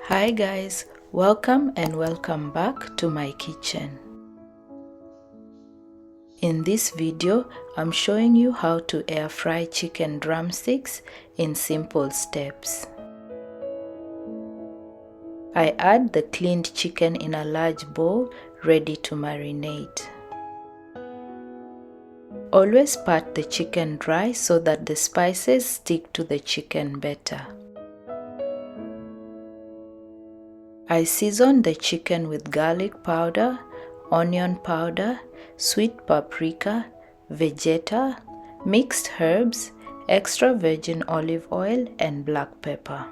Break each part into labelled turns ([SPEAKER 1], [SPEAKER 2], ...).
[SPEAKER 1] Hi guys, welcome back to my kitchen. In this video, I'm showing you how to air fry chicken drumsticks in simple steps. I add the cleaned chicken in a large bowl ready to marinate. Always pat the chicken dry so that the spices stick to the chicken better. I season the chicken with garlic powder, onion powder, sweet paprika, vegeta, mixed herbs, extra virgin olive oil and black pepper.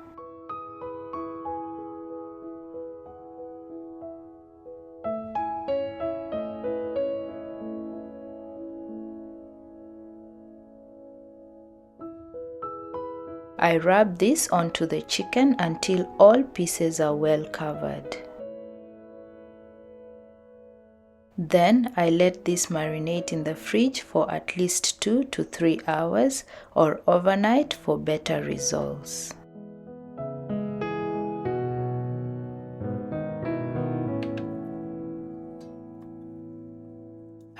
[SPEAKER 1] I rub this onto the chicken until all pieces are well covered. Then I let this marinate in the fridge for at least 2 to 3 hours or overnight for better results.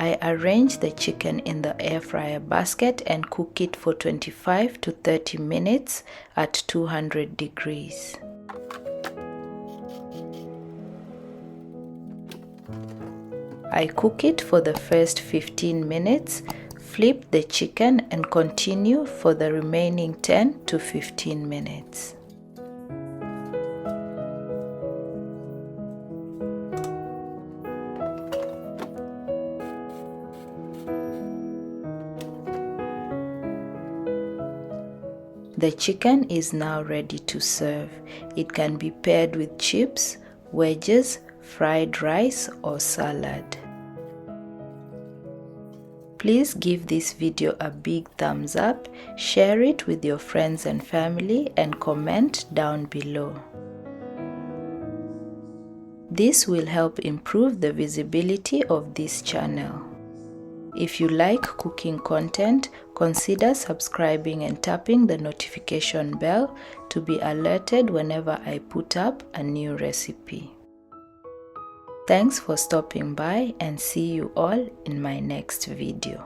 [SPEAKER 1] I arrange the chicken in the air fryer basket and cook it for 25 to 30 minutes at 200 degrees. I cook it for the first 15 minutes, flip the chicken and continue for the remaining 10 to 15 minutes. The chicken is now ready to serve. It can be paired with chips, wedges, fried rice or salad. Please give this video a big thumbs up, share it with your friends and family and comment down below. This will help improve the visibility of this channel. If you like cooking content, consider subscribing and tapping the notification bell to be alerted whenever I put up a new recipe. Thanks for stopping by and see you all in my next video.